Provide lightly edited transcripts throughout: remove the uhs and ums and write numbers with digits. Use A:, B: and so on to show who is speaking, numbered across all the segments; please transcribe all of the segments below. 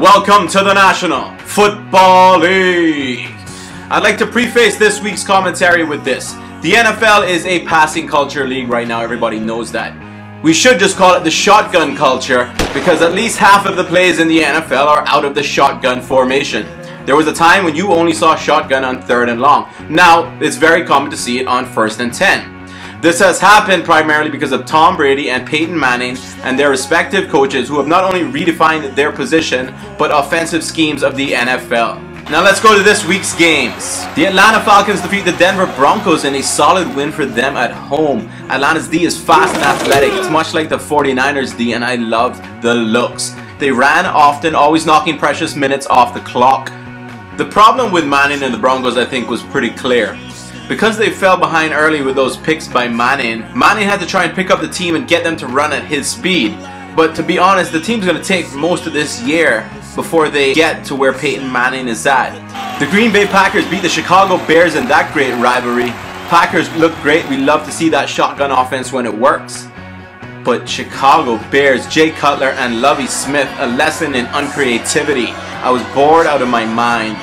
A: Welcome to the National Football League. I'd like to preface this week's commentary with this. The NFL is a passing culture league right now, everybody knows that. We should just call it the shotgun culture because at least half of the plays in the NFL are out of the shotgun formation. There was a time when you only saw shotgun on 3rd and long. Now, it's very common to see it on 1st and 10. This has happened primarily because of Tom Brady and Peyton Manning and their respective coaches who have not only redefined their position, but offensive schemes of the NFL. Now let's go to this week's games. The Atlanta Falcons defeat the Denver Broncos in a solid win for them at home. Atlanta's D is fast and athletic. It's much like the 49ers D, and I love the looks. They ran often, always knocking precious minutes off the clock. The problem with Manning and the Broncos, I think, was pretty clear. Because they fell behind early with those picks by Manning had to try and pick up the team and get them to run at his speed. But to be honest, the team's going to take most of this year before they get to where Peyton Manning is at. The Green Bay Packers beat the Chicago Bears in that great rivalry. Packers look great. We love to see that shotgun offense when it works. But Chicago Bears, Jay Cutler and Lovie Smith, a lesson in uncreativity. I was bored out of my mind.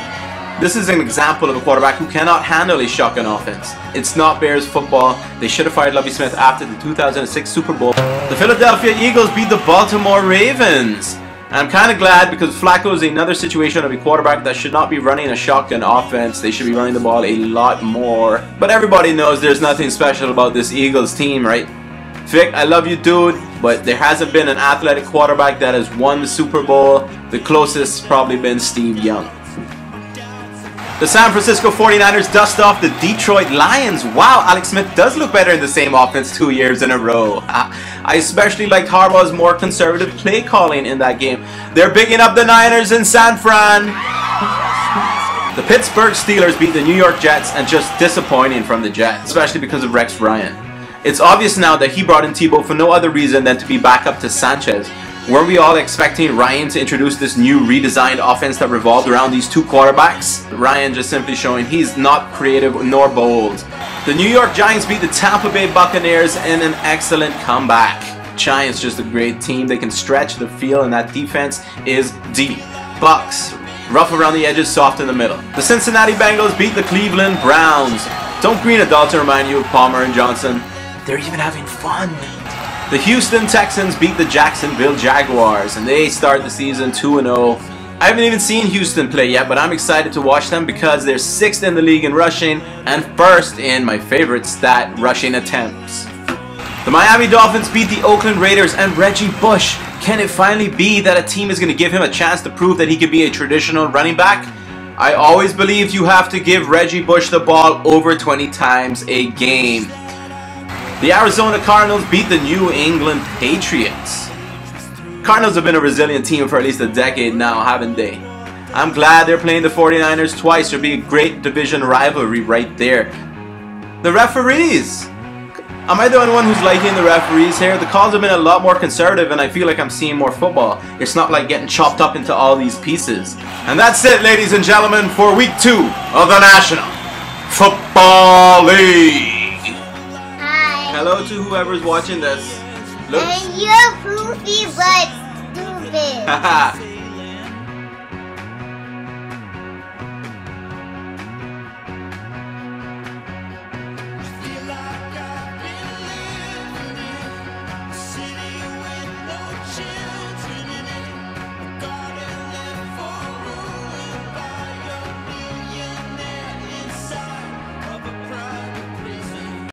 A: This is an example of a quarterback who cannot handle a shotgun offense. It's not Bears football. They should have fired Lovie Smith after the 2006 Super Bowl. The Philadelphia Eagles beat the Baltimore Ravens. And I'm kind of glad because Flacco is another situation of a quarterback that should not be running a shotgun offense. They should be running the ball a lot more. But everybody knows there's nothing special about this Eagles team, right? Vic, I love you, dude, but there hasn't been an athletic quarterback that has won the Super Bowl. The closest has probably been Steve Young. The San Francisco 49ers dust off the Detroit Lions. Wow, Alex Smith does look better in the same offense 2 years in a row. I especially liked Harbaugh's more conservative play calling in that game. They're bigging up the Niners in San Fran. The Pittsburgh Steelers beat the New York Jets, and just disappointing from the Jets, especially because of Rex Ryan. It's obvious now that he brought in Tebow for no other reason than to be backup to Sanchez. Were we all expecting Ryan to introduce this new redesigned offense that revolved around these two quarterbacks? Ryan just simply showing he's not creative nor bold. The New York Giants beat the Tampa Bay Buccaneers in an excellent comeback. Giants just a great team. They can stretch the field and that defense is deep. Bucks, rough around the edges, soft in the middle. The Cincinnati Bengals beat the Cleveland Browns. Don't green adults remind you of Palmer and Johnson? They're even having fun. The Houston Texans beat the Jacksonville Jaguars, and they start the season 2-0. I haven't even seen Houston play yet, but I'm excited to watch them because they're 6th in the league in rushing and 1st in my favorite stat, rushing attempts. The Miami Dolphins beat the Oakland Raiders and Reggie Bush. Can it finally be that a team is going to give him a chance to prove that he could be a traditional running back? I always believed you have to give Reggie Bush the ball over 20 times a game. The Arizona Cardinals beat the New England Patriots. Cardinals have been a resilient team for at least a decade now, haven't they? I'm glad they're playing the 49ers twice. It'll be a great division rivalry right there. The referees. Am I the only one who's liking the referees here? The calls have been a lot more conservative and I feel like I'm seeing more football. It's not like getting chopped up into all these pieces. And that's it, ladies and gentlemen, for week 2 of the National Football League. Hello to whoever's watching this.
B: And you're poofy but stupid.